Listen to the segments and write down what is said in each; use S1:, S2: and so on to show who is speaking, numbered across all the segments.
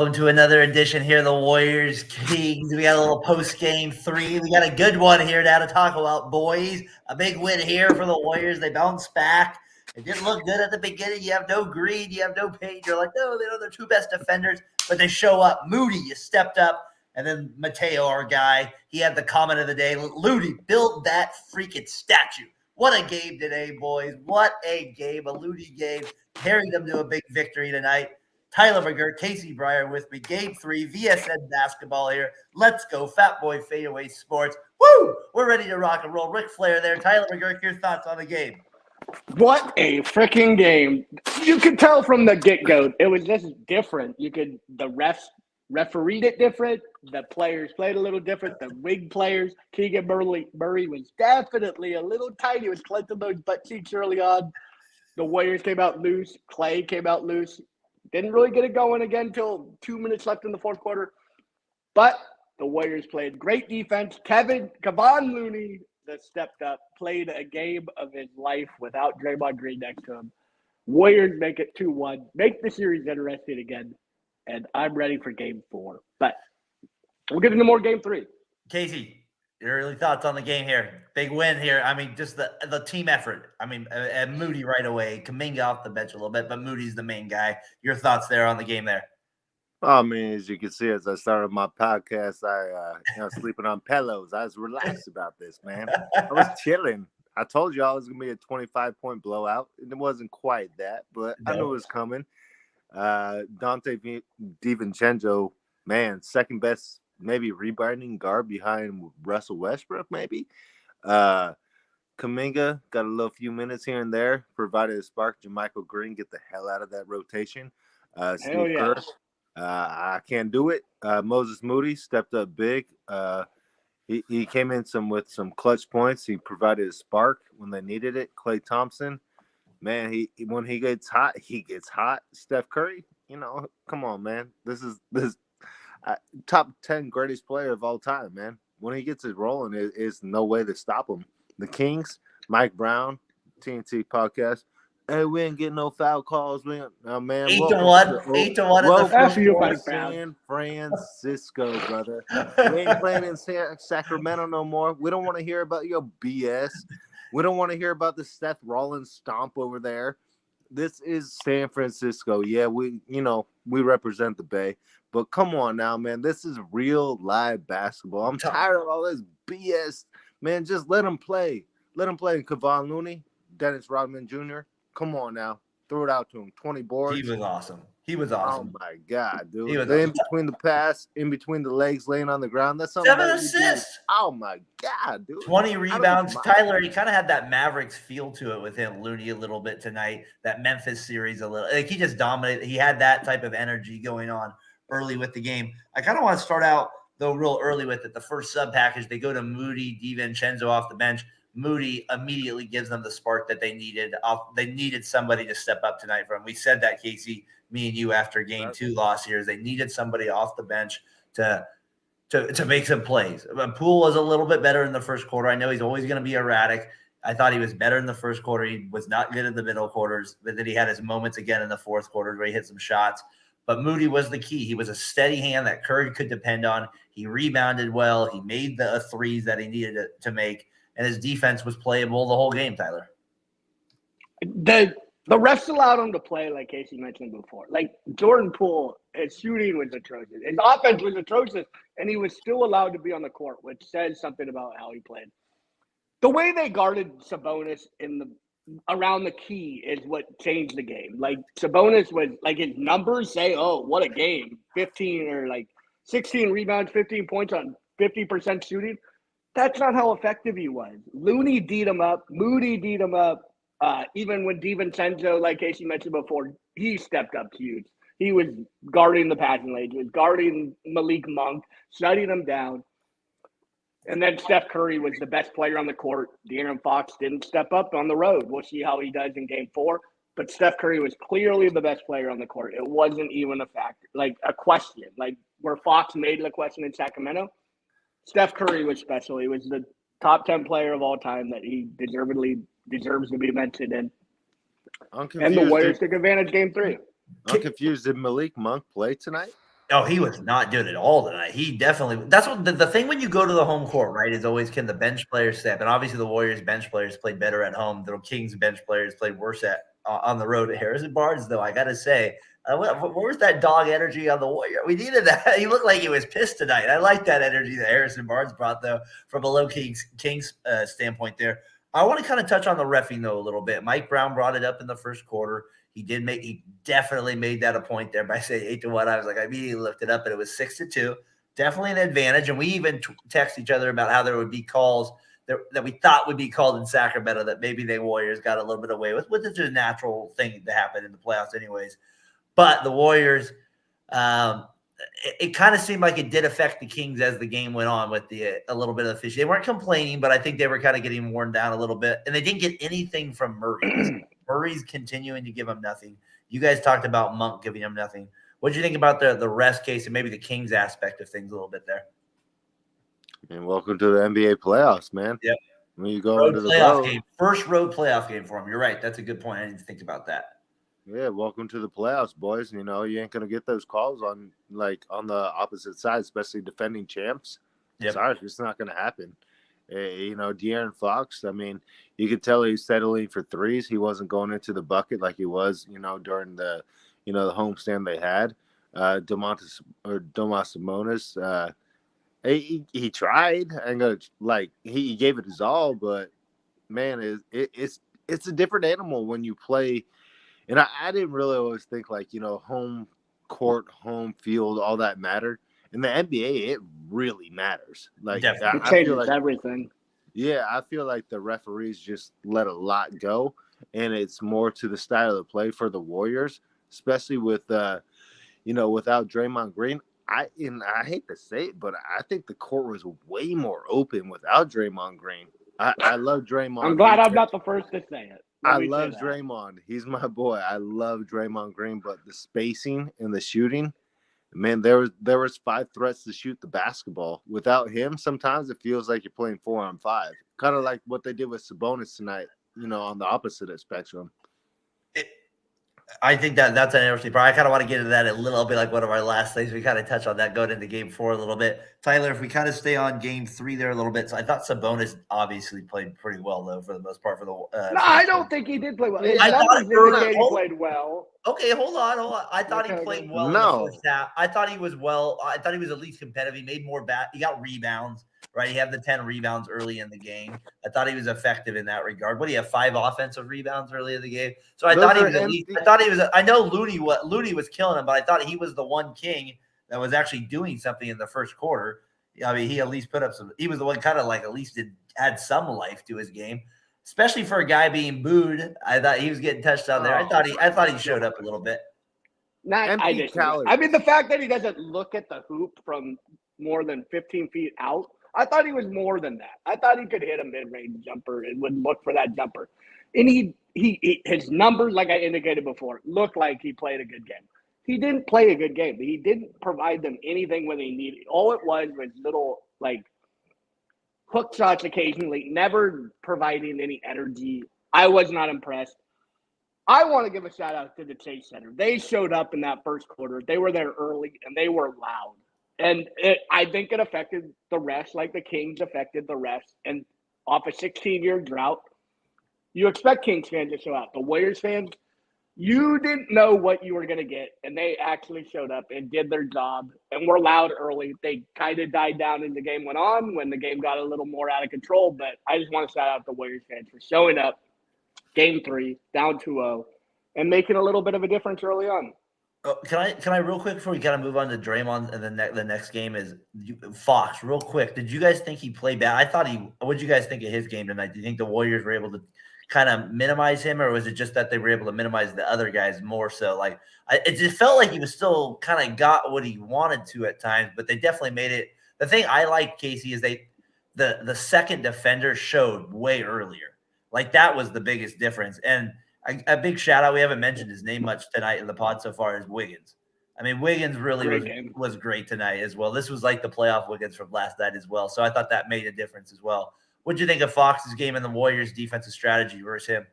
S1: welcome to another edition here of the Warriors Kings. We got a little post-game 3. We got a good one here now to talk about, boys. A big win here for the Warriors. They bounced back. It didn't look good at the beginning. You have no Green, you have no Page. You're like, no, they're two best defenders, but they show up. Moody, you stepped up. And then Mateo, our guy, he had the comment of the day. Ludi, build that freaking statue. What a game today, boys. What a game, a Ludi game. Carried them to a big victory tonight. Tyler McGirt, Casey Breyer with me. Game 3, VSN basketball here. Let's go. Fat Boy Fadeaway Sports. Woo! We're ready to rock and roll. Ric Flair there. Tyler McGirt, your thoughts on the game?
S2: What a freaking game. You could tell from the get-go. It was just different. The refs refereed it different. The players played a little different. The wing players, Keegan Murray was definitely a little tiny. He was clenching those butt cheeks early on. The Warriors came out loose. Clay came out loose. Didn't really get it going again until 2 minutes left in the fourth quarter. But the Warriors played great defense. Kevon Looney, that stepped up, played a game of his life without Draymond Green next to him. Warriors make it 2-1, make the series interesting again, and I'm ready for game 4. But we'll get into more game 3.
S1: Casey, your early thoughts on the game here? Big win here. I mean, just the team effort. I mean, and Moody right away. Kuminga off the bench a little bit, but Moody's the main guy. Your thoughts there on the game there?
S3: I mean, as you can see, as I started my podcast, I sleeping on pillows. I was relaxed about this, man. I was chilling. I told you I was gonna be a 25-point blowout. It wasn't quite that, but I knew it was coming. Dante DiVincenzo, man, second best, maybe rebounding guard behind Russell Westbrook, maybe. Kuminga got a little few minutes here and there, provided a spark. JaMychal Green, get the hell out of that rotation. Steve Kerr, I can't do it. Moses Moody stepped up big. He came in with some clutch points. He provided a spark when they needed it. Klay Thompson, man, when he gets hot, he gets hot. Steph Curry, come on, man. This top 10 greatest player of all time, man. When he gets it rolling, it's no way to stop him. The Kings, Mike Brown, TNT podcast. Hey, we ain't getting no foul calls. Man.
S1: 8-1. 8-1 in the first quarter.
S3: San Francisco, brother. We ain't playing in Sacramento no more. We don't want to hear about your BS. We don't want to hear about the Seth Rollins stomp over there. This is San Francisco. Yeah, we represent the Bay. But come on now, man. This is real live basketball. I'm tired of all this BS. Man, just let them play. Let them play. Kevon Looney, Dennis Rodman Jr., come on now. Throw it out to him. 20 boards.
S1: He was awesome. Oh,
S3: my God, dude. In between the pass, in between the legs, laying on the ground. That's something.
S1: 7 assists.
S3: Oh, my God, dude.
S1: 20 rebounds. Tyler, he kind of had that Mavericks feel to it with him, Looney, a little bit tonight. That Memphis series a little. Like, he just dominated. He had that type of energy going on early with the game. I kind of want to start out, though, real early with it. The first sub package, they go to Moody, DiVincenzo off the bench. Moody immediately gives them the spark that they needed. They needed somebody to step up tonight for them. We said that, Casey, me and you, after game 2 loss here, is they needed somebody off the bench to make some plays. Poole was a little bit better in the first quarter. I know he's always going to be erratic. I thought he was better in the first quarter. He was not good in the middle quarters, but then he had his moments again in the fourth quarter where he hit some shots. But Moody was the key. He was a steady hand that Curry could depend on. He rebounded well. He made the threes that he needed to make. And his defense was playable the whole game, Tyler.
S2: The refs allowed him to play, like Casey mentioned before. Like, Jordan Poole, his shooting was atrocious. His offense was atrocious, and he was still allowed to be on the court, which says something about how he played. The way they guarded Sabonis around the key is what changed the game. Like, Sabonis was, like, his numbers say, oh, what a game. 16 rebounds, 15 points on 50% shooting. That's not how effective he was. Looney beat him up. Moody beat him up. Even when DiVincenzo, like Casey mentioned before, he stepped up huge. He was guarding the passing lane. He was guarding Malik Monk, shutting him down. And then Steph Curry was the best player on the court. De'Aaron Fox didn't step up on the road. We'll see how he does in game 4. But Steph Curry was clearly the best player on the court. It wasn't even a factor, like a question. Like where Fox made the question in Sacramento, Steph Curry was special. He was the top 10 player of all time that he deserves to be mentioned in. And the Warriors took advantage game 3.
S3: I'm confused. Did Malik Monk play tonight?
S1: Oh, he was not good at all tonight. He definitely that's what the thing when you go to the home court, right, is always can the bench players step. And obviously the Warriors bench players played better at home. The Kings bench players played worse at on the road at Harrison Barnes, though. I gotta say, what was that dog energy on the Warrior? We needed that. He looked like he was pissed tonight. I like that energy that Harrison Barnes brought, though, from a low Kings standpoint there. I want to kind of touch on the reffing though a little bit. Mike Brown brought it up in the first quarter. He definitely made that a point there by saying 8-1. I was like, I immediately looked it up and it was 6-2. Definitely an advantage. And we even text each other about how there would be calls that we thought would be called in Sacramento that maybe the Warriors got a little bit away with, which is a natural thing to happen in the playoffs anyways. But the Warriors, it kind of seemed like it did affect the Kings as the game went on with a little bit of the fish. They weren't complaining, but I think they were kind of getting worn down a little bit. And they didn't get anything from Murray. Murray's continuing to give him nothing. You guys talked about Monk giving him nothing. What do you think about the rest case and maybe the Kings aspect of things a little bit there?
S3: And welcome to the NBA playoffs, man.
S1: Yep.
S3: When you go
S1: road
S3: into the
S1: playoff
S3: road,
S1: game, first road playoff game for him. You're right. That's a good point. I didn't think about that.
S3: Yeah, welcome to the playoffs, boys. You know, you ain't gonna get those calls on the opposite side, especially defending champs.
S1: Yep.
S3: Sorry, it's not gonna happen. You know, De'Aaron Fox, I mean, you could tell he's settling for threes. He wasn't going into the bucket like he was, you know, during the homestand they had. Domas Sabonis, he tried and he gave it his all, but man, it's a different animal when you play. And I didn't really always think home court, home field, all that mattered. In the NBA, it really matters. Like,
S2: it changes everything.
S3: Yeah, I feel like the referees just let a lot go, and it's more to the style of play for the Warriors, especially with without Draymond Green. I hate to say it, but I think the court was way more open without Draymond Green. I love Draymond.
S2: I'm glad I'm not the first to say it.
S3: I love Draymond. He's my boy. I love Draymond Green, but the spacing and the shooting, man, there was 5 threats to shoot the basketball. Without him, sometimes it feels like you're playing 4-on-5. Kind of like what they did with Sabonis tonight, on the opposite spectrum.
S1: I think that's an interesting part. I kind of want to get into that a little bit, like one of our last things. We kind of touch on that going into game 4 a little bit. Tyler, if we kind of stay on game 3 there a little bit. So I thought Sabonis obviously played pretty well, though, for the most part.
S2: I don't think he did play well.
S1: I thought
S2: he played well.
S1: Okay, hold on. I thought he played well in the first half. I thought he was well. I thought he was at least competitive. He made more He got rebounds. Right, he had the 10 rebounds early in the game. I thought he was effective in that regard. What do you have? 5 offensive rebounds early in the game. So I thought he was at least. I thought he was. I know Looney was killing him, but I thought he was the one King that was actually doing something in the first quarter. I mean, he at least put up some. He was the one kind of like at least had some life to his game, especially for a guy being booed. I thought he was getting touched on there. I thought he showed up a little bit.
S2: I mean, the fact that he doesn't look at the hoop from more than 15 feet out. I thought he was more than that. I thought he could hit a mid-range jumper and would look for that jumper. And his numbers, like I indicated before, looked like he played a good game. He didn't play a good game. He didn't provide them anything when they needed. All it was little hook shots occasionally, never providing any energy. I was not impressed. I want to give a shout out to the Chase Center. They showed up in that first quarter. They were there early and they were loud. And I think it affected the rest like the Kings affected the rest. And off a 16-year drought, you expect Kings fans to show up. The Warriors fans, you didn't know what you were going to get. And they actually showed up and did their job and were loud early. They kind of died down as the game went on when the game got a little more out of control. But I just want to shout out the Warriors fans for showing up game 3, down 2-0, and making a little bit of a difference early on.
S1: Oh, can I real quick before we kind of move on to Draymond and the next game is Fox real quick. Did you guys think he played bad? What did you guys think of his game tonight? Do you think the Warriors were able to kind of minimize him, or was it just that they were able to minimize the other guys more so? It just felt like he was still kind of got what he wanted to at times, but they definitely made it. The thing I like, Casey, is the second defender showed way earlier. That was the biggest difference. And a big shout out. We haven't mentioned his name much tonight in the pod so far is Wiggins. I mean, Wiggins really was great tonight as well. This was like the playoff Wiggins from last night as well. So I thought that made a difference as well. What did you think of Fox's game and the Warriors' defensive strategy versus him?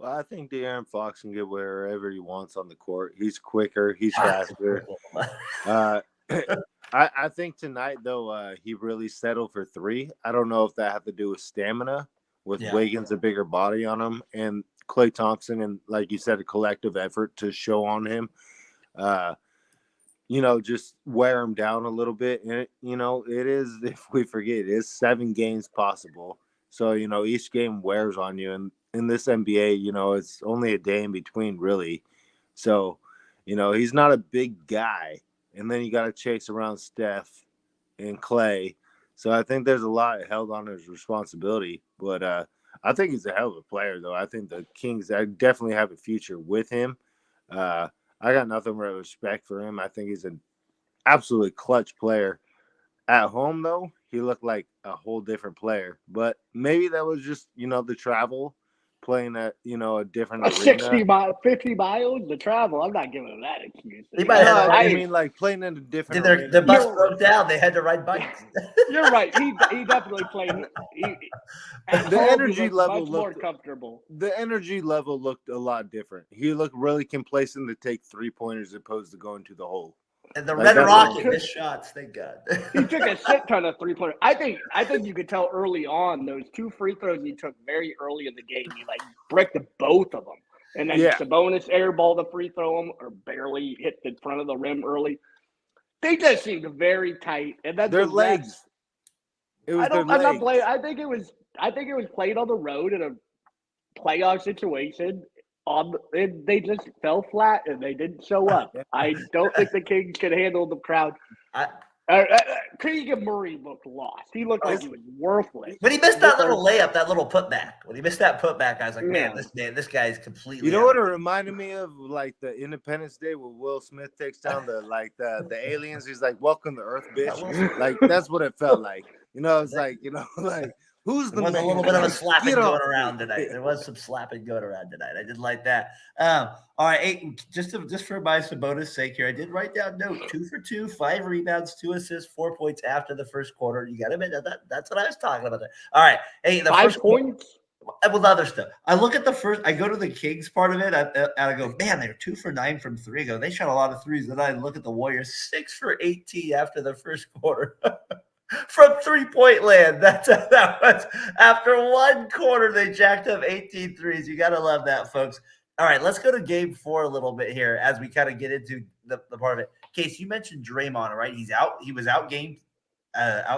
S3: Well, I think De'Aaron Fox can get wherever he wants on the court. He's quicker. He's faster. Uh, I think tonight, though, he really settled for three. I don't know if that had to do with stamina, with Wiggins a bigger body on him, and Klay Thompson, and like you said, a collective effort to show on him. Just wear him down a little bit. And, it is, if we forget, it is 7 games possible. So, each game wears on you. And in this NBA, it's only a day in between, really. So, he's not a big guy. And then you got to chase around Steph and Klay. So I think there's a lot held on his responsibility. But I think he's a hell of a player, though. I think the Kings definitely have a future with him. I got nothing but respect for him. I think he's an absolutely clutch player. At home, though, he looked like a whole different player. But maybe that was just, the travel, playing at, a different arena.
S2: 50 miles, the travel. I'm not giving him that excuse.
S1: He might have.
S3: I mean, like playing in a different arena.
S1: The bus broke down. They had to ride bikes.
S2: You're right. He definitely played.
S3: The energy level
S2: much more comfortable.
S3: The energy level looked a lot different. He looked really complacent to take 3-pointers as opposed to going to the hole.
S1: And the Red Rocket missed shots. Thank God.
S2: He took a shit ton of 3-pointers. I think you could tell early on those 2 free throws he took very early in the game. He bricked both of them, and then Sabonis airballed the free throw him or barely hit the front of the rim early. They just seemed very tight, and that's
S3: their legs. It was their legs.
S2: I think it was played on the road in a playoff situation. They just fell flat and they didn't show up. I don't think the Kings could handle the crowd. Keegan Murray looked lost. He looked like he was worthless.
S1: When he missed that little layup, that little putback. When he missed that putback, I was like, man, this guy is completely.
S3: You know what it reminded me of? Like the Independence Day where Will Smith takes down the aliens. He's like, "Welcome to Earth, bitch." Like that's what it felt like. It's like who's the man?
S1: There was a little bit of a slapping going around tonight. There was some slapping going around tonight. I did like that. All right, just for my Sabonis' sake here, I did write down note 2 for 2, 5 rebounds, 2 assists, 4 points after the first quarter. You got to admit that's what I was talking about there. All right, the
S2: 5 points.
S1: With other stuff, I look at the first. I go to the Kings part of it, and I go, man, they're 2 for 9 from 3. I go, they shot a lot of threes. Then I look at the Warriors, 6 for 18 after the first quarter. From 3-point land. That was after 1 quarter, they jacked up 18 threes. You got to love that, folks. All right, let's go to game 4 a little bit here as we kind of get into the part of it. Case, you mentioned Draymond, right? He's out. He was out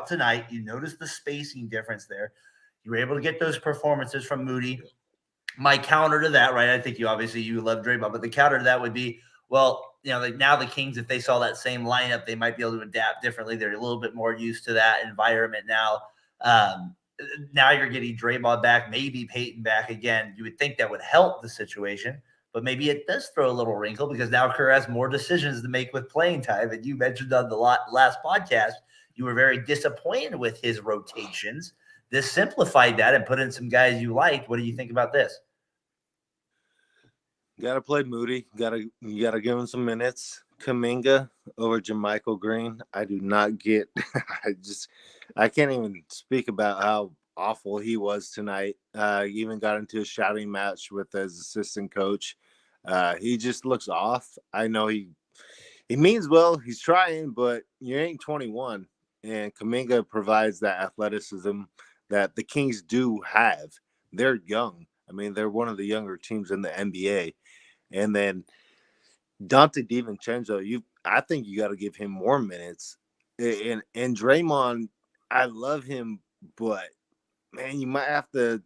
S1: tonight. You noticed the spacing difference there. You were able to get those performances from Moody. My counter to that, right? I think you love Draymond, but the counter to that would be, well, now the Kings, if they saw that same lineup, they might be able to adapt differently. They're a little bit more used to that environment now. Now you're getting Draymond back, maybe Peyton back again. You would think that would help the situation, but maybe it does throw a little wrinkle because now Kerr has more decisions to make with playing time. And you mentioned on the last podcast, you were very disappointed with his rotations. This simplified that and put in some guys you liked. What do you think about this?
S3: Got to play Moody. You gotta give him some minutes. Kuminga over JaMychal Green. I do not get. I can't even speak about how awful he was tonight. Even got into a shouting match with his assistant coach. He just looks off. I know he means well. He's trying, but you ain't 21. And Kuminga provides that athleticism that the Kings do have. They're young. I mean, they're one of the younger teams in the NBA. And then Dante DiVincenzo, I think you got to give him more minutes. And Draymond, I love him, but man, you might have to,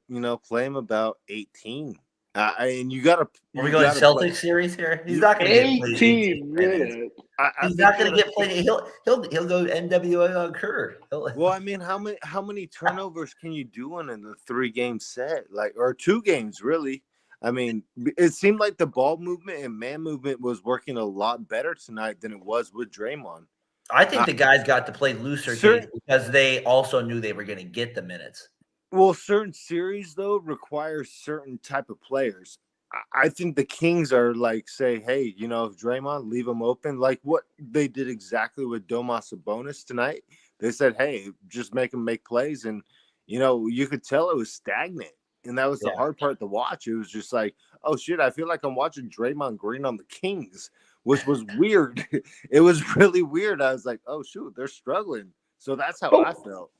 S3: play him about 18. And you got to.
S1: Are we going Celtics series here? He's not going to get 18 minutes. He's not going to get played. He'll go NWA on Kerr.
S3: Well, I mean, how many turnovers can you do in the 3-game set, or 2 games really? I mean, it seemed like the ball movement and man movement was working a lot better tonight than it was with Draymond.
S1: I think the guys got to play looser because they also knew they were going to get the minutes.
S3: Well, certain series, though, require certain type of players. I think the Kings are say, hey, if Draymond, leave him open. Like what they did exactly with Domas Sabonis tonight. They said, hey, just make him make plays. And, you could tell it was stagnant. And that was the
S1: Yeah.
S3: hard part to watch. It was just like, oh shit, I feel like I'm watching Draymond Green on the Kings, which was weird. It was really weird. I was like, oh shoot, they're struggling. So that's how I felt.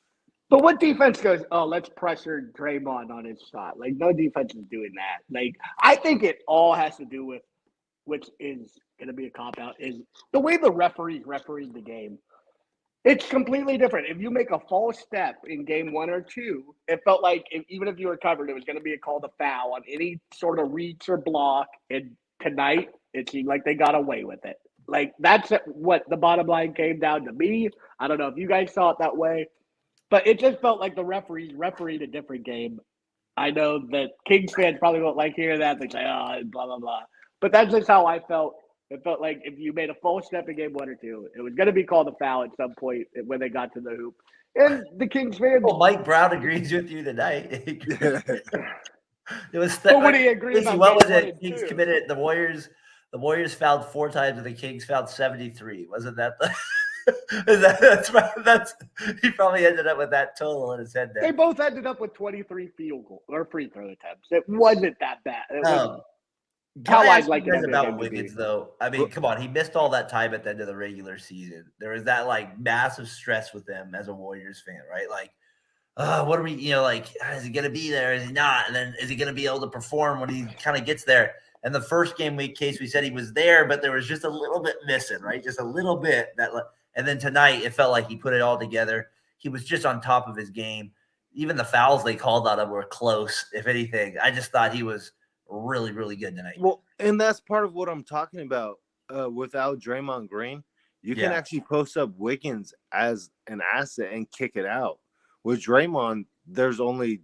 S2: But what defense goes, oh, let's pressure Draymond on his shot? Like, no defense is doing that. Like, I think it all has to do with, which is going to be a cop-out, is the way the referees refereed the game. It's completely different. If you make a false step in game 1 or 2, it felt like even if you were covered, it was going to be a call to foul on any sort of reach or block. And tonight, it seemed like they got away with it. Like, that's what the bottom line came down to me. I don't know if you guys saw it that way. But it just felt like the referees refereed a different game. I know that Kings fans probably won't like hearing that. They say, oh, blah, blah, blah. But that's just how I felt. It felt like if you made a false step in game 1 or 2, it was going to be called a foul at some point when they got to the hoop. And the Kings fans.
S1: Well, Mike Brown agrees with you tonight. It was.
S2: But would he agree about
S1: what was
S2: game
S1: it?
S2: 1 and
S1: Kings
S2: 2?
S1: committed. The Warriors fouled 4 times, and the Kings fouled 73. Wasn't that the? That's he probably ended up with that total in his head there.
S2: They both ended up with 23 field goal or free throw attempts. It wasn't that bad. It was
S1: how
S2: I'd
S1: I'd
S2: like
S1: like
S2: it
S1: about Wiggins, though. I mean, come on, he missed all that time at the end of the regular season. There was that like massive stress with him as a Warriors fan, right? Like, what are we, like, is he gonna be there? Is he not? And then is he gonna be able to perform when he kind of gets there? And the first game week case, we said he was there, but there was just a little bit missing, right? Just a little bit that. And then tonight, it felt like he put it all together. He was just on top of his game. Even the fouls they called out of were close, if anything. I just thought he was really, really good tonight.
S3: Well, and that's part of what I'm talking about. Without Draymond Green, you can actually post up Wiggins as an asset and kick it out. With Draymond, there's only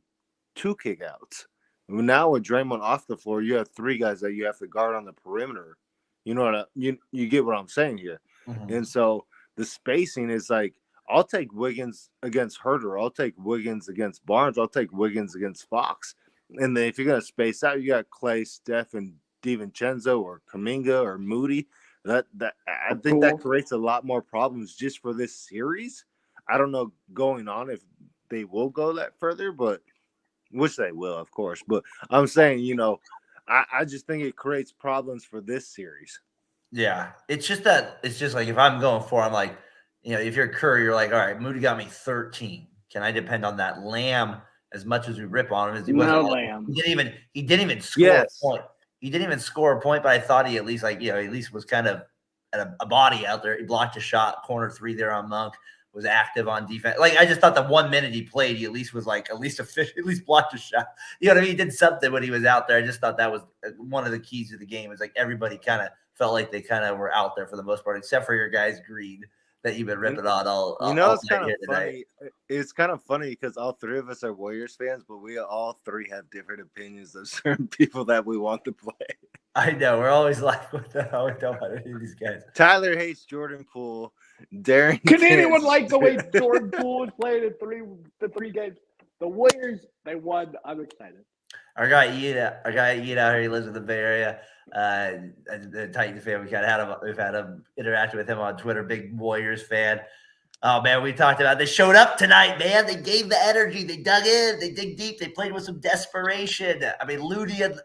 S3: 2 kickouts. Now with Draymond off the floor, you have 3 guys that you have to guard on the perimeter. You know what you get what I'm saying here. Mm-hmm. And so the spacing is like, I'll take Wiggins against Herter. I'll take Wiggins against Barnes. I'll take Wiggins against Fox. And then if you're going to space out, you got Clay, Steph, and DiVincenzo or Kuminga or Moody. I think that creates a lot more problems just for this series. I don't know going on if they will go that further, but which they will, of course. But I'm saying, I just think it creates problems for this series.
S1: Yeah, it's just like if I'm going for, I'm like, if you're Curry, you're like, all right, Moody got me 13. Can I depend on that Lamb as much as we rip on him? As he wasn't
S2: Lamb.
S1: He didn't even score a point. He didn't even score a point, but I thought he at least was kind of at a body out there. He blocked a shot, corner 3 there on Monk, was active on defense. Like, I just thought the 1 minute he played, he at least was like, at least blocked a shot. You know what I mean? He did something when he was out there. I just thought that was one of the keys to the game. Is like everybody kind of felt like they kind of were out there for the most part, except for your guys, Green, that you've been ripping on all.
S3: It's kind of funny. It's kind of funny because all 3 of us are Warriors fans, but we all 3 have different opinions of certain people that we want to play.
S1: I know. We're always like, what the hell? We don't want any of these guys.
S3: Tyler hates Jordan Poole. Darren.
S2: Can anyone like the way Jordan Poole was playing in the 3 games? The Warriors, they won. I'm excited.
S1: Our guy Ian out here, he lives in the Bay Area. The Titans fan, we've had him interacting with him on Twitter. Big Warriors fan. Oh man, we talked about they showed up tonight, man. They gave the energy. They dug in. They dig deep. They played with some desperation. I mean, Looney and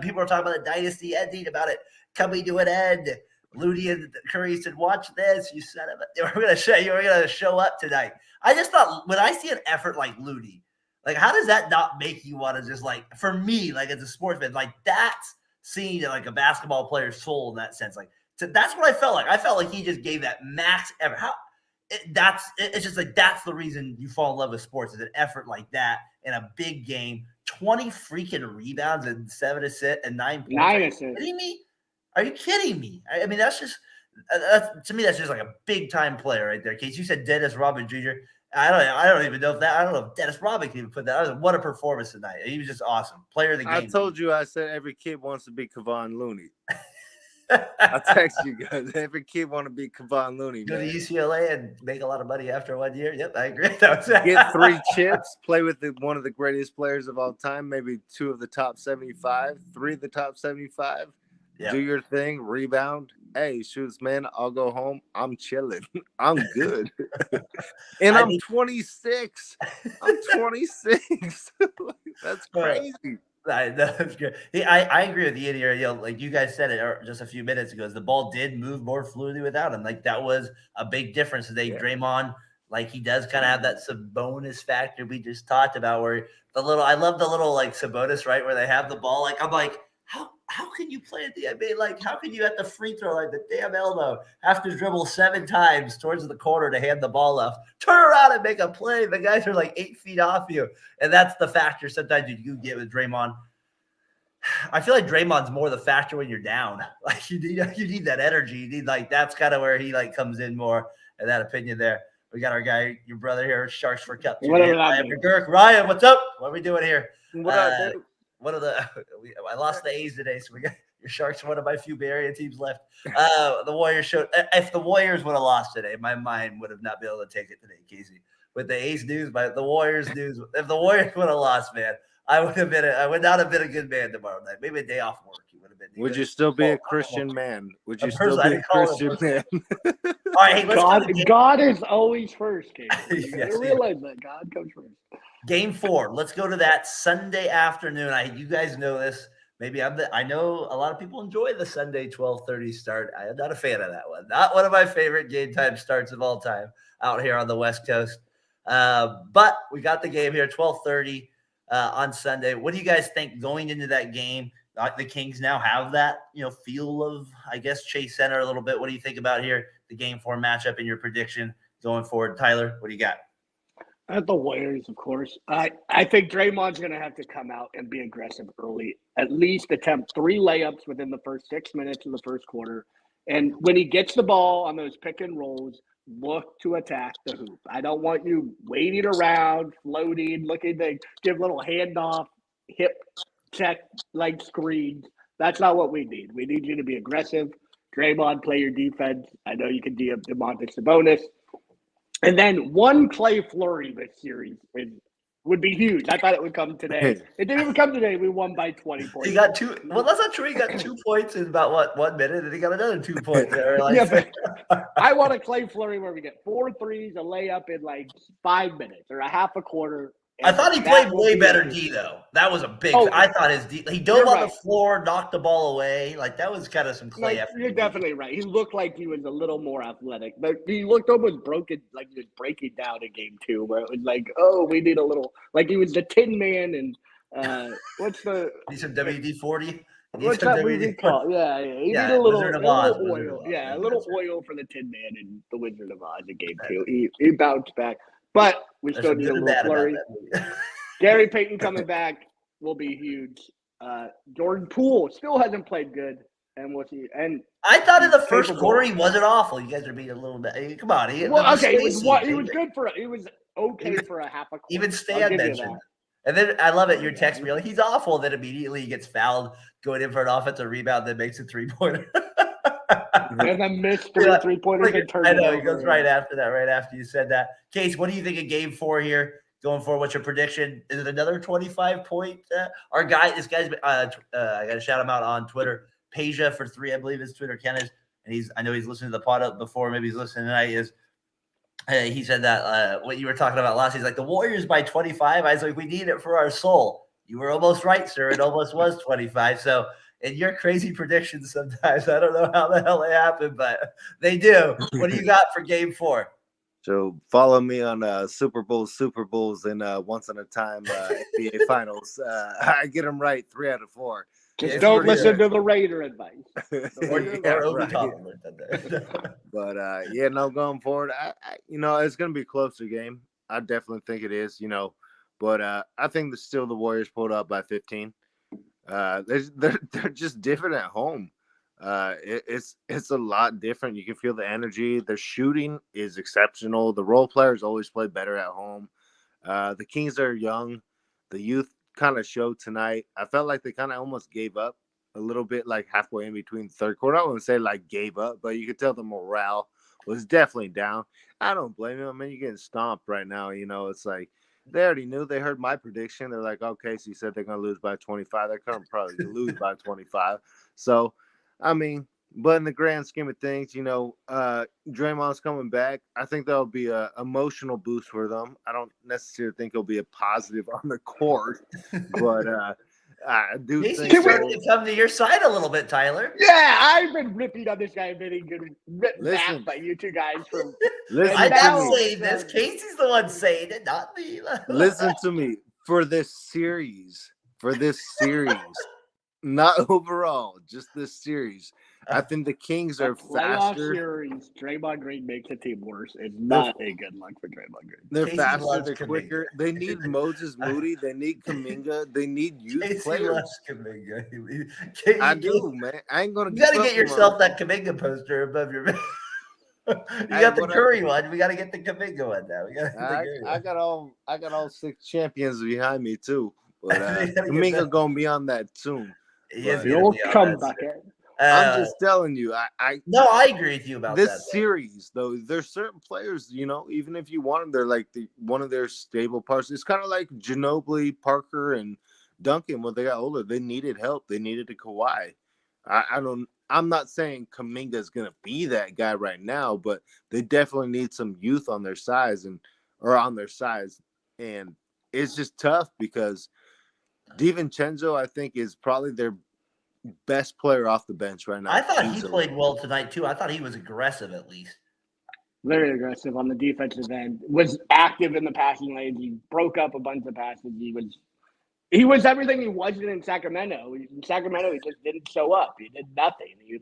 S1: people are talking about the dynasty ending, about it coming to an end. Looney and Curry said, "Watch this, you son of a." We're gonna show up tonight. I just thought when I see an effort like Looney, like how does that not make you want to just like, for me, like as a sportsman, like that's seeing like a basketball player's soul in that sense. Like that's what I felt like. I felt like he just gave that max effort. It's just like that's the reason you fall in love with sports, is an effort like that in a big game. 20 freaking rebounds and 7 assists and 9 points.
S2: 9 assists.
S1: Are you kidding me? I mean, that's just to me, that's just like a big time player right there. Case you said Dennis Rodman Jr. I don't even know if that. I don't know if Dennis Rodman can even put that. What a performance tonight! He was just awesome. Player of the game.
S3: I told you. I said every kid wants to be Kevon Looney. I text you guys. Every kid want to be Kevon Looney.
S1: Go to UCLA and make a lot of money after 1 year. Yep, I agree.
S3: Get 3 chips. Play with one of the greatest players of all time. Maybe 2 of the top 75. 3 of the top 75. Yep. Do your thing. Rebound. hey, shoots, man, I'll go home. I'm chilling. I'm good. And
S1: I
S3: I'm
S1: think
S3: 26. I'm 26. That's crazy.
S1: That's good. I agree with you here. Like you guys said it just a few minutes ago, is the ball did move more fluidly without him. Like that was a big difference. Draymond, like he does kind of have that Sabonis factor we just talked about, where I love the little like Sabonis, right, where they have the ball. Like I'm like, how can you play at the NBA? Like how can you at the free throw like the damn elbow have to dribble 7 times towards the corner to hand the ball off, turn around and make a play? The guys are like 8 feet off you. And that's the factor sometimes you get with Draymond. I feel like Draymond's more the factor when you're down. Like you need that energy. You need like that's kind of where he like comes in more in that opinion there. We got our guy, your brother here, Sharks for Cup. Ryan McGurk. Ryan, what's up? What are we doing here?
S2: What up, dude?
S1: I lost the A's today, so we got your Sharks are one of my few Bay Area teams left. The Warriors showed if the Warriors would have lost today, my mind would have not been able to take it today, Casey. With the A's news, but the Warriors news, if the Warriors would have lost, man, I would not have been a good man tomorrow night. Maybe a day off work. You would have been.
S3: Would you still be a Christian man? Would you still be a Christian man?
S1: All right, hey,
S2: God is always first, Kate. You
S1: Yes,
S2: gotta realize that God comes first.
S1: Game 4. Let's go to that Sunday afternoon. You guys know this. Maybe I know a lot of people enjoy the Sunday 12:30 start. I am not a fan of that one. Not one of my favorite game time starts of all time out here on the West Coast. But we got the game here, 12:30 on Sunday. What do you guys think going into that game? The Kings now have that feel of, I guess, Chase Center a little bit. What do you think about here, the Game 4 matchup and your prediction going forward? Tyler, what do you got?
S2: At the Warriors, of course. I think Draymond's going to have to come out and be aggressive early, at least attempt 3 layups within the first 6 minutes of the first quarter. And when he gets the ball on those pick and rolls, look to attack the hoop. I don't want you waiting around, floating, looking to give little handoff, hip check, like screens. That's not what we need. We need you to be aggressive. Draymond, play your defense. I know you can DM DeMontis Sabonis. And then one Clay Fleury this series would be huge. I thought it would come today. It didn't even come today. We won by 20 points.
S1: He got 2. Well, that's not true. He got 2 points in about 1 minute, and he got another 2 points there.
S2: But I want a Clay Fleury where we get 4 threes, a layup in like 5 minutes or a half a quarter.
S1: I thought he played way better D, though. That was a big I thought his D. He dove on the floor, knocked the ball away. Like, that was kind of some Clay effort.
S2: You're definitely right. He looked like he was a little more athletic. But he looked almost broken, like he was breaking down in game 2, where it was like, oh, we need a little – like he was the Tin Man and what's the –
S1: Need some WD-40?
S2: What's that movie called? Yeah. He need a little oil. Yeah, a little oil for the Tin Man and the Wizard of Oz in game 2. He bounced back. But we still need a little Flurry. Gary Payton coming back will be huge. Jordan Poole still hasn't played good, and we'll see. And
S1: I thought in the first quarter he wasn't awful. You guys are being a little bit. Come on, he was
S2: good for. He was okay for a half a quarter.
S1: Even Stan mentioned. And then I love it. Your text me like he's awful. Then immediately he gets fouled going in for an offensive rebound, then makes a 3-pointer.
S2: And then missed 3-pointers and turned.
S1: I know he goes right after that. Right after you said that, Case. What do you think of Game 4 here? Going forward, what's your prediction? Is it another 25-point? Our guy, this guy's. I got to shout him out on Twitter. Peja for 3, I believe his Twitter account is, and I know he's listened to the pod up before. Maybe he's listening tonight. He said that what you were talking about last. He's like the Warriors by 25. I was like, we need it for our soul. You were almost right, sir. It almost was 25. So. In your crazy predictions sometimes, I don't know how the hell they happen, but they do. What do you got for Game 4?
S3: So follow me on Super Bowls, and once on a time NBA Finals. I get them right 3 out of 4.
S2: Just don't listen to the Raider advice.
S3: But going forward, it's going to be a closer game. I definitely think it is, but I think the Warriors pulled up by 15. They're just different at home. It's a lot different. You can feel the energy. Their shooting is exceptional. The role players always play better at home. The Kings are young. The youth kind of showed tonight. I felt like they kind of almost gave up a little bit, like halfway in between the third quarter. I wouldn't say like gave up, but you could tell the morale was definitely down. I don't blame them. I mean, you're getting stomped right now. It's like, they already knew. They heard my prediction. They're like, okay, so you said they're going to lose by 25. They're going to probably lose by 25. So, I mean, But in the grand scheme of things, Draymond's coming back. I think that'll be a emotional boost for them. I don't necessarily think it'll be a positive on the court, but I do
S1: Casey's
S3: think
S1: starting to come to your side a little bit, Tyler.
S2: Yeah, I've been ripping on this guy, getting ripped
S3: Listen.
S2: back by you two guys from.
S3: Listen
S1: I'm
S3: to
S1: not
S3: me.
S1: saying this. Casey's the one saying it, not me.
S3: Listen to me. For this series, not overall, just this series. I think the Kings are
S2: playoff
S3: faster.
S2: Series, Draymond Green makes the team worse. It's not a good look for Draymond Green.
S3: They're
S1: Casey
S3: faster,
S1: loves
S3: they're
S1: Kuminga.
S3: quicker. They need Moses Moody. They need Kuminga. They need youth
S1: Casey
S3: players.
S1: loves Kuminga.
S3: I do, man. I ain't gonna.
S1: You got to get yourself that Kuminga poster above your. You got the Curry one. We got to get the Kuminga one now.
S3: I got all 6 champions behind me too. But Kuminga gonna be on that soon.
S2: He'll come back in.
S3: I'm just telling you, I
S1: agree with you about
S3: this
S1: that,
S3: series though. There's certain players, even if you want them, they're like one of their stable parts. It's kind of like Ginobili, Parker, and Duncan. When they got older, they needed help. They needed a Kawhi. I'm not saying Kuminga is gonna be that guy right now, but they definitely need some youth on their size and it's just tough because DiVincenzo, I think, is probably their best player off the bench right now.
S1: I thought he played well tonight too. I thought he was aggressive at least.
S2: Very aggressive on the defensive end. Was active in the passing lanes. He broke up a bunch of passes. He was everything he wasn't in Sacramento. In Sacramento, he just didn't show up. He did nothing. He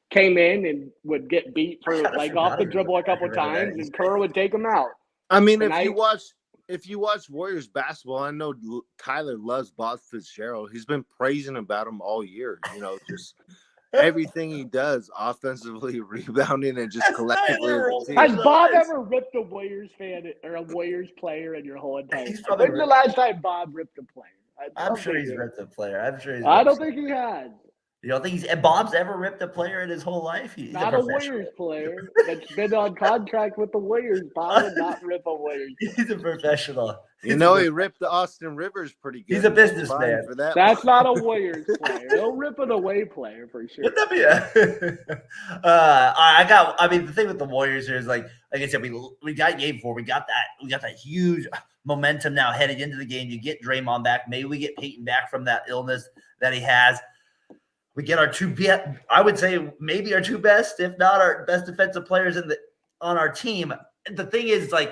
S2: came in and would get beat for off the dribble a couple times, and Kerr would take him out.
S3: I mean, if you watch Warriors basketball, I know Tyler loves Bob Fitzgerald. He's been praising about him all year. Just everything he does offensively, rebounding, and just collectively.
S2: Has Bob ever ripped a Warriors fan or a Warriors player in your whole entire life? When's the last time Bob ripped a player?
S1: I'm sure he's ripped a player.
S2: I don't think he has.
S1: You don't think Bob's ever ripped a player in his whole life? He's
S2: not a Warriors player that's been on contract with the Warriors. Bob would not rip a Warriors player.
S1: He's a professional.
S3: He ripped the Austin Rivers pretty good.
S1: He's a businessman.
S3: For that.
S2: That's not a Warriors player. He'll rip an away player for sure.
S1: Wouldn't that be the thing with the Warriors here is like I said, we got game 4. We got that huge momentum now headed into the game. You get Draymond back. Maybe we get Peyton back from that illness that he has. We get our I would say maybe our 2 best, if not our best defensive players on our team. The thing is, I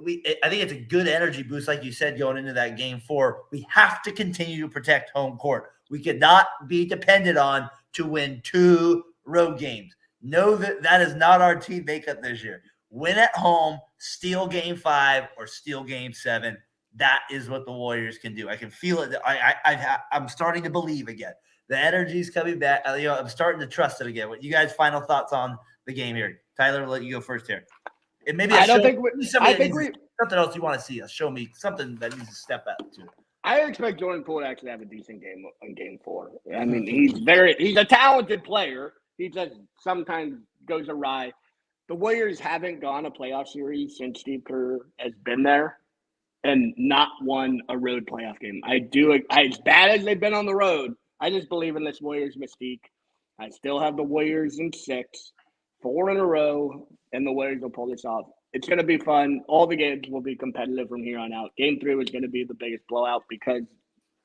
S1: think it's a good energy boost, like you said, going into that game 4. We have to continue to protect home court. We cannot be dependent on to win 2 road games. Know that is not our team makeup this year. Win at home, steal game 5 or steal game 7. That is what the Warriors can do. I can feel it. I'm starting to believe again. The energy's coming back. I'm starting to trust it again. What you guys' final thoughts on the game here? Tyler, I'll let you go first here. And maybe something else you want to see us. Show me something that needs to step up to.
S2: I expect Jordan Poole to actually have a decent game in game 4. I mean, he's a talented player. He just sometimes goes awry. The Warriors haven't gone a playoff series since Steve Kerr has been there and not won a road playoff game. As bad as they've been on the road, I just believe in this Warriors mystique. I still have the Warriors in 6, 4 in a row, and the Warriors will pull this off. It's going to be fun. All the games will be competitive from here on out. Game 3 was going to be the biggest blowout because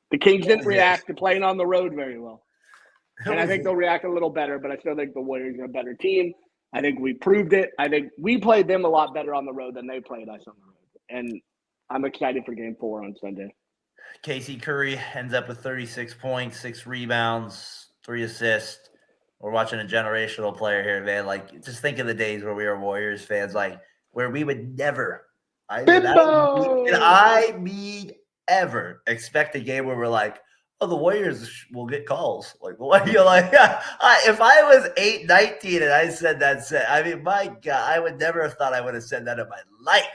S2: the Kings didn't react to playing on the road very well. And I think they'll react a little better, but I still think the Warriors are a better team. I think we proved it. I think we played them a lot better on the road than they played us on the road. And I'm excited for game 4 on Sunday.
S1: Casey Curry ends up with 36 points, 6 rebounds, 3 assists. We're watching a generational player here, man. Just think of the days where we were Warriors fans, where we would never, ever expect a game where we're like, oh, the Warriors will get calls. If I was 8-19 and I said that, my God, I would never have thought I would have said that in my life.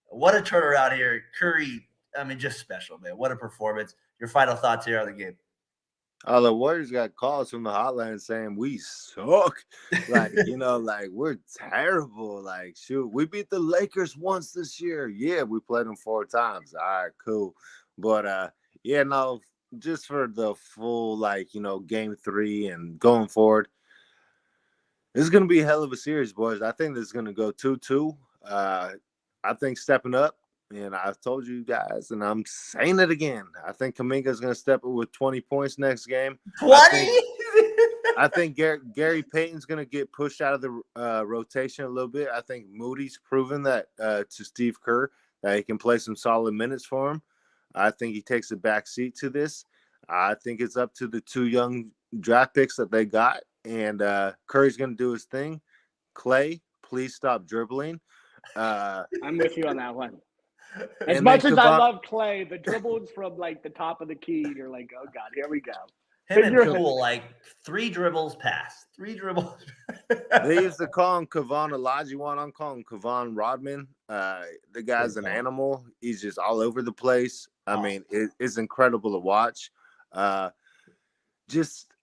S1: What a turnaround here. Curry, just special, man. What a performance. Your final thoughts here on the game.
S3: The Warriors got calls from the hotline saying we suck. We're terrible. Shoot, we beat the Lakers once this year. Yeah, we played them 4 times. All right, cool. But, just for the full, game 3 and going forward, This is going to be a hell of a series, boys. I think this is going to go 2-2. I think stepping up, and I've told you guys, and I'm saying it again. I think Kuminga is going to step up with 20 points next game.
S1: 20?
S3: I think Gary Payton's going to get pushed out of the rotation a little bit. I think Moody's proven that to Steve Kerr that he can play some solid minutes for him. I think he takes a back seat to this. I think it's up to the 2 young draft picks that they got. And Curry's going to do his thing. Clay, please stop dribbling.
S2: I'm with you on that one. As much as I love Clay, the dribbles from like the top of the key, you're like, oh God, here we go.
S1: Him and Poole, like 3 dribbles pass. 3 dribbles.
S3: They used to call him Kevon Olajuwon. I'm calling him Kevon Rodman. The guy's an animal. He's just all over the place. I mean, it's incredible to watch.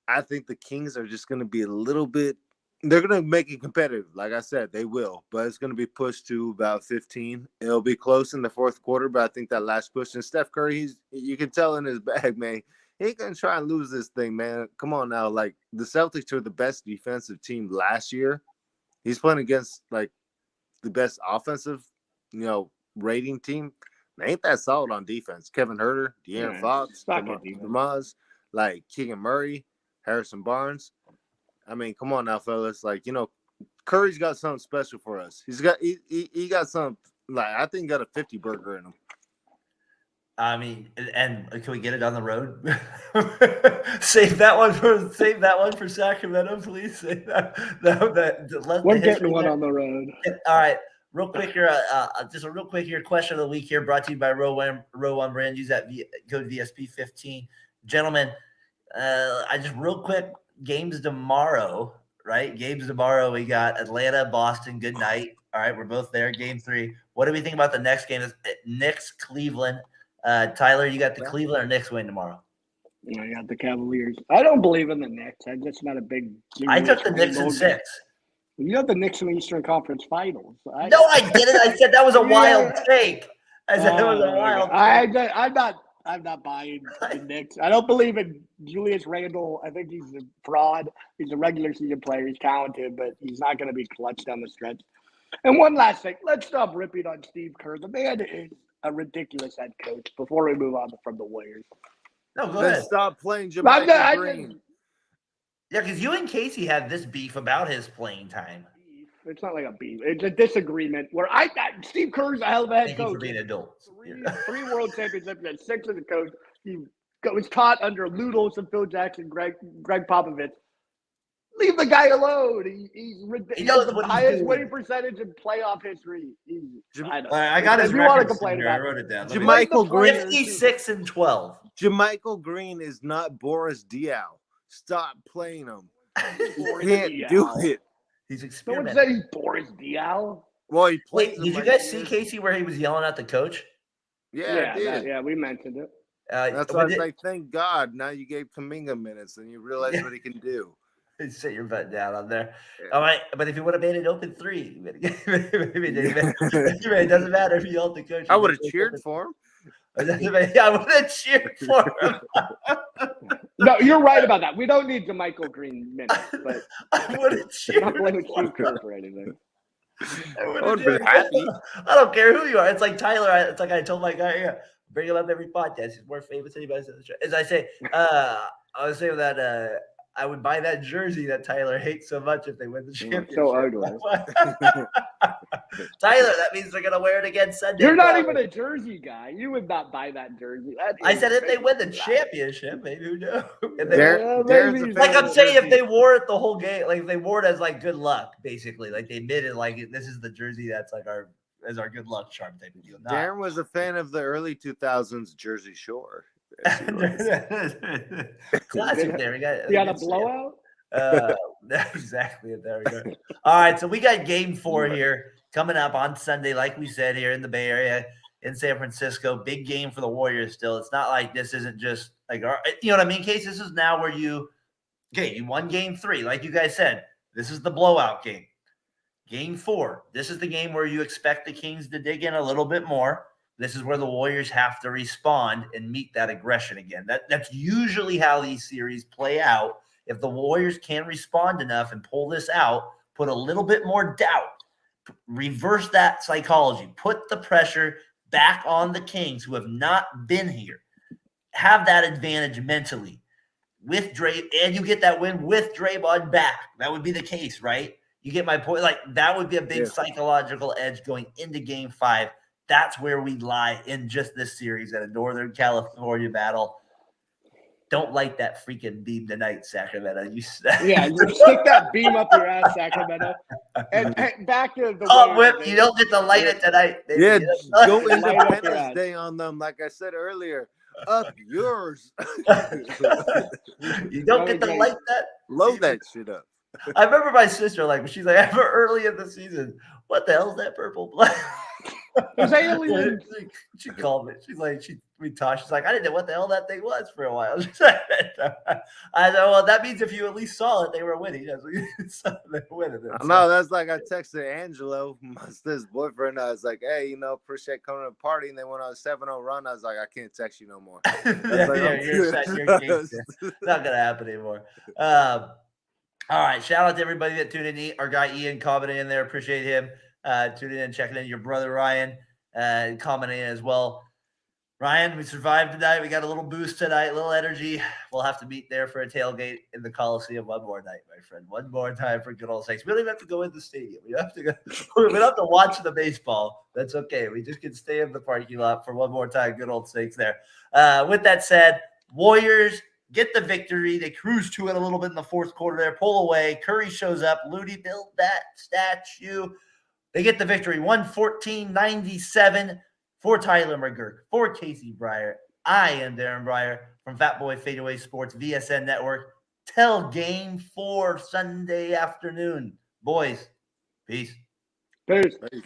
S3: I think the Kings are just going to be a little bit – they're going to make it competitive. Like I said, they will. But it's going to be pushed to about 15. It'll be close in the fourth quarter, but I think that last push – and Steph Curry, you can tell in his bag, man, he ain't going to try and lose this thing, man. Come on now. Like, the Celtics were the best defensive team last year. He's playing against, like, the best offensive, rating team. They ain't that solid on defense. Kevin Huerter, De'Aaron Fox, Demaz, like Keegan Murray, Harrison Barnes. I mean, come on now, fellas. Like, Curry's got something special for us. He got something, like, I think he got a 50 burger in him.
S1: I mean, and can we get it on the road? Save that one for Sacramento, please. Save that.
S2: We're getting one on the road.
S1: All right. Real quick here, just a real quick here. Question of the week here, brought to you by Row One Brand. Use that code VSP15, gentlemen. I just real quick games tomorrow, right? Games tomorrow. We got Atlanta, Boston. Good night. All right, we're both there. Game 3. What do we think about the next game? It's Knicks, Cleveland. Tyler, you got the Cleveland or Knicks win tomorrow?
S2: I got the Cavaliers. I don't believe in the Knicks. I'm just not a big.
S1: I took the Knicks in 6.
S2: You have the Knicks in the Eastern Conference Finals.
S1: No, I didn't. I said that was a wild take. I said it was a wild take. I'm not buying the Knicks. I don't believe in Julius Randle. I think he's a fraud. He's a regular season player. He's talented, but he's not going to be clutch down the stretch. And one last thing. Let's stop ripping on Steve Kerr. The man is a ridiculous head coach before we move on from the Warriors. No, go ahead.
S3: Stop playing Jamaica Green.
S1: Yeah, because you and Casey had this beef about his playing time.
S2: It's not like a beef. It's a disagreement where Steve Kerr's a hell of a head coach.
S1: Thank you for being adults.
S2: 3 world championships and 6 as a coach. He was taught under Lou Olson, Phil Jackson, Greg Popovich. Leave the guy alone. He knows the highest winning percentage in playoff history.
S1: I got his record. I wrote it down.
S3: Jermichael Green,
S1: 56-12.
S3: Jermichael Green is not Boris Diaw. Stop playing him. You can't do it.
S1: He's experimenting.
S2: No one said he's Boris Diaw.
S3: Well, he played.
S1: Wait, did you guys see Casey where he was yelling at the coach?
S2: Yeah, we mentioned it.
S3: That's why I was like, thank God. Now you gave Kuminga minutes and you realize what he can do.
S1: Sit your butt down on there. Yeah. All right, but if you would have made it open 3, it doesn't matter if you yelled at the coach.
S3: I would have cheered for him.
S1: I would have cheered for him.
S2: No, you're right about that. We don't need Jermichael Green minutes, but
S1: I would have cheered.
S2: I'm not blaming Steve Kerr for anything.
S3: I would have been happy.
S1: I don't care who you are. It's like Tyler. It's like I told my guy, bring him up every podcast. He's more famous than anybody else. As I say, I was saying that I would buy that jersey that Tyler hates so much if they win the championship.
S2: So ugly.
S1: Tyler, that means they're gonna wear it again Sunday.
S2: You're not even a jersey guy. You would not buy that jersey.
S1: I said if they win the championship, maybe who knows?
S3: Like
S1: I'm saying, if they wore it the whole game, like if they wore it as like good luck, basically, like they admitted, like this is the jersey that's like our good luck charm type of deal.
S3: Darren was a fan of the early 2000s Jersey Shore.
S1: Classic there.
S2: We got a blowout?
S1: Exactly. There we go. All right, so we got game 4 here coming up on Sunday, like we said, here in the Bay Area in San Francisco. Big game for the Warriors still. It's not like this isn't just like, you know what I mean, Case? This is now where you won game 3. Like you guys said, this is the blowout game. Game 4, this is the game where you expect the Kings to dig in a little bit more. This is where the Warriors have to respond and meet that aggression again. That's usually how these series play out. If the Warriors can respond enough and pull this out, put a little bit more doubt, reverse that psychology, put the pressure back on the Kings who have not been here, have that advantage mentally with Dray, and you get that win with Draymond back. That would be the case, right? You get my point? Like, that would be a big psychological edge going into Game 5. That's where we lie in just this series at a Northern California battle. Don't light that freaking beam tonight, Sacramento. You stick
S2: that beam up your ass, Sacramento. And back to the
S1: whip. You don't get to light it tonight. Baby.
S3: Yeah, go
S2: Light up your
S3: Independence
S2: ass.
S3: Day on them, like I said earlier. Up yours.
S1: You don't get to light that.
S3: Load that shit up.
S1: I remember my sister, like, she's like, ever early in the season, what the hell's that purple blood?
S2: There's aliens.
S1: She called me. She's like, we talked. She's like, I didn't know what the hell that thing was for a while. I know. Well, that means if you at least saw it, they were winning. They were winning.
S3: No, that's like I texted Angelo, my sister's boyfriend. I was like, hey, appreciate coming to the party. And they went on a 7-0 run. I was like, I can't text you no more.
S1: You're not gonna happen anymore. All right. Shout out to everybody that tuned in. Our guy Ian commenting in there. Appreciate him tuning in, checking in. Your brother Ryan commenting in as well. Ryan, we survived tonight. We got a little boost tonight, a little energy. We'll have to meet there for a tailgate in the Coliseum one more night, my friend. One more time for good old sakes. We don't even have to go in the stadium. We don't have to go. We don't have to watch the baseball. That's okay. We just can stay in the parking lot for one more time. Good old sakes there. With that said, Warriors get the victory. They cruise to it a little bit in the fourth quarter there. Pull away. Curry shows up. Looney built that statue. They get the victory. 114-97 for Tyler McGurk, for Casey Breyer. I am Darren Breyer from Fat Boy Fadeaway Sports VSN Network. Till Game 4 Sunday afternoon. Boys, peace.
S2: Peace.
S3: Peace.